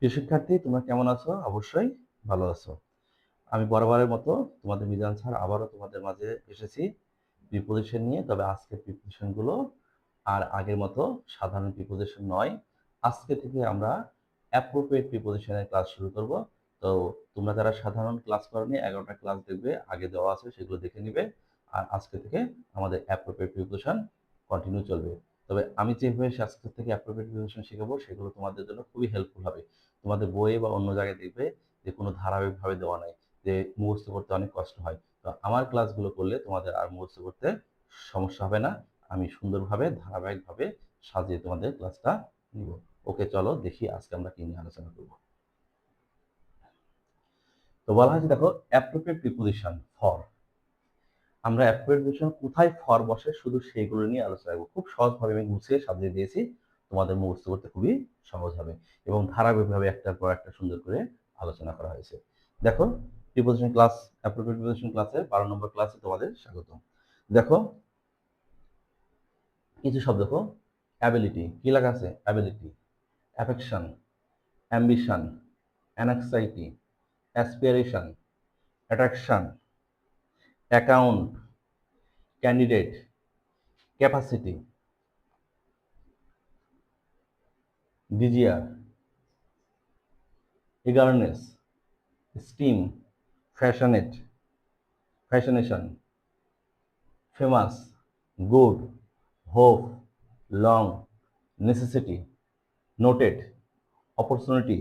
প্রিয় শিক্ষার্থী, তোমরা কেমন আছো? অবশ্যই ভালো আছো। আমি বরাবরের মতো তোমাদের মিজান স্যার আবারও তোমাদের মাঝে এসেছি প্রিপোজিশন নিয়ে। তবে আজকের প্রিপোজিশনগুলো আর আগের মতো সাধারণ প্রিপোজিশন নয়। আজকে থেকে আমরা অ্যাপ্রোপ্রিয়েট প্রিপোজিশনের ক্লাস শুরু করব। তো তোমরা যারা সাধারণ ক্লাস করোনি 11টা ক্লাস দেখবে, আগে দেওয়া আছে, সেগুলো দেখে নিবে। আর আজকে থেকে আমাদের অ্যাপ্রোপ্রিয়েট প্রিপোজিশন কন্টিনিউ চলবে। তবে আমি যেভাবে আজকে থেকে অ্যাপ্রোপ্রিয়েট প্রিপোজিশন শেখাবো সেগুলো তোমাদের জন্য খুবই হেল্পফুল হবে। তোমাদের বইয়ে বা অন্য জায়গায় দেখবে যে কোনো ধারাবাহিকভাবে দেওয়া নাই, যে মুখস্থ করতে অনেক কষ্ট হয়। তো আমার ক্লাসগুলো করলে তোমাদের আর মুখস্থ করতে সমস্যা হবে না। আমি সুন্দরভাবে ধারাবাহিকভাবে সাজিয়ে তোমাদের ক্লাসটা নিব। ওকে, চলো দেখি আজকে আমরা কি নিয়ে আলোচনা করব। তো বলা হয়েছে, দেখো, অ্যাপ্রোপ্রিয়েট প্রিপোজিশন ফর। আমরা অ্যাপ্রোপ্রিয়েট প্রিপোজিশন কোথায় ফর বসে শুধু সেইগুলো নিয়ে আলোচনা করব। খুব সহজভাবে আমি গুছিয়ে সাজিয়ে দিয়েছি, তোমাদের মুখস্থ করতে খুবই সহজ হবে এবং ধারাবাহিকভাবে একটার পর একটা সুন্দর করে আলোচনা করা হয়েছে। দেখো, প্রিপোজিশন ক্লাস, অ্যাপ্রোপ্রিয়েট প্রিপোজিশন ক্লাসের 12 নম্বর ক্লাসে তোমাদের স্বাগত। দেখো, কিছু শব্দ দেখো। অ্যাবিলিটি, কি লেখা আছে? Ability, affection, ambition, anxiety, aspiration, attraction, account, candidate, capacity, desire, eagerness, esteem, fashionate, fascination, famous, good, hope, long, necessity, noted, opportunity,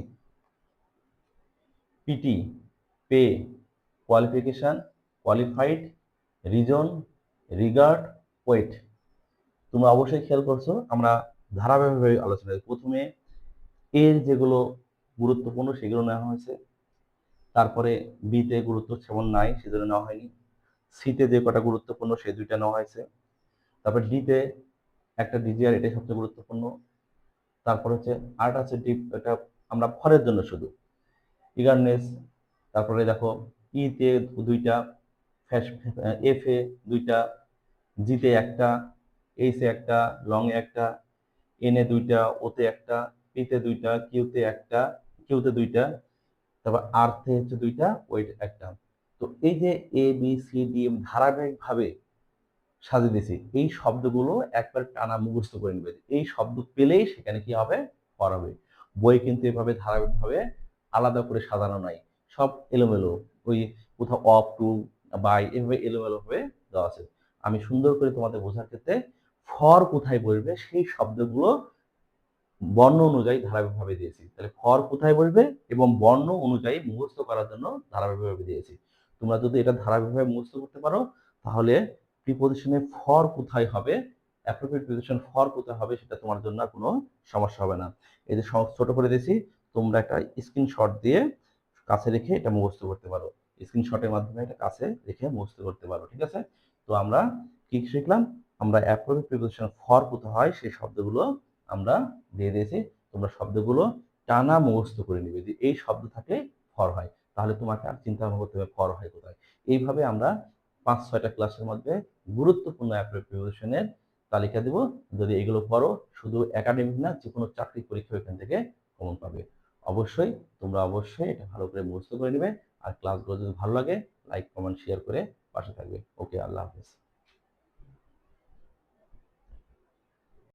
pity, pay, qualification, qualified, reason, regard, weight। তোমরা অবশ্যই খেয়াল করছো, আমরা ধারাবাহিকভাবে আলোচনা করি। প্রথমে এর যেগুলো গুরুত্বপূর্ণ সেগুলো নেওয়া হয়েছে, তারপরে বিতে গুরুত্ব সেমন নাই, সেজন্য নেওয়া হয়নি। সিতে যে কটা গুরুত্বপূর্ণ সেই দুইটা নেওয়া হয়েছে। তারপর ডিতে একটা ডিজিআর, এটাই সবচেয়ে গুরুত্বপূর্ণ। তারপর হচ্ছে আর্ট আছে ডিপ, এটা আমরা ফরের জন্য শুধু। ইগারনেস, তারপরে দেখো ইতে দুইটা, এফ এ দুইটা, জিতে একটা, এইচে একটা, লং এ একটা, এন এ দুইটা, ওতে একটা, পিতে দুইটা, কিউতে একটা, কিউতে দুইটা, তারপর আর্থে হচ্ছে দুইটা, ওয়েট একটা। তো এই যে এ বি সি ডি ধারাবাহিকভাবে সাজিয়ে দিয়েছি, এই শব্দগুলো একবার টানা মুখস্থ করে নেবে। এই শব্দ পেলেই সেখানে কি হবে? ফর হবে। বই কিন্তু এভাবে ধারাবাহিকভাবে আলাদা করে সাজানো নাই, সব এলোমেলো। ওই কোথাও অফ টু, বাই, এভাবে এলোমেলো ভাবে দেওয়া আছে। আমি সুন্দর করে তোমাদের বোঝার ক্ষেত্রে ফর কোথায় বসবে সেই শব্দগুলো বর্ণ অনুযায়ী ধারাবাহিকভাবে দিয়েছি। তাহলে ফর কোথায় বসবে এবং বর্ণ অনুযায়ী মুখস্থ করার জন্য ধারাবাহিকভাবে দিয়েছি। তোমরা যদি এটা ধারাবাহিকভাবে মুখস্থ করতে পারো, তাহলে প্রিপোজিশনে ফর কোথায় হবে, অ্যাপ্রোপ্রিয়েট প্রিপোজিশন ফর কোথায় হবে, সেটা তোমার জন্য আর কোনো সমস্যা হবে না। এই যে ছোট করে দিয়েছি, তোমরা একটা স্ক্রিনশট দিয়ে কাছে রেখে এটা মুখস্থ করতে পারো। স্ক্রিনশটের মাধ্যমে এটা কাছে রেখে মুখস্থ করতে পারো, ঠিক আছে? তো আমরা কি শিখলাম? আমরা অ্যাপ্রোপ্রিয়েট প্রিপোজিশন ফর কোথায় হয় সেই শব্দগুলো আমরা দিয়ে দিয়েছি। তোমরা শব্দগুলো টানা মুখস্থ করে নিবে যে এই শব্দ থাকলে ফর হয়, তাহলে তোমাকে আর চিন্তা ভাবনা করতে হবে ফর হয় কোথায়। এইভাবে আমরা 5-6টা ক্লাসের মধ্যে গুরুত্বপূর্ণ অ্যাপ্রোপ্রিয়েট প্রিপোজিশনের তালিকা দেব। যদি এগুলো পড়ো, শুধু একাডেমিক না, যে কোনো চাকরি পরীক্ষা এখান থেকে কমন পাবে। অবশ্যই তোমরা অবশ্যই এটা ভালো করে মুখস্থ করে নেবে। আর ক্লাসগুলো যদি ভালো লাগে, লাইক, কমেন্ট, শেয়ার করে পাশে থাকবে। ওকে, আল্লাহ হাফেজ।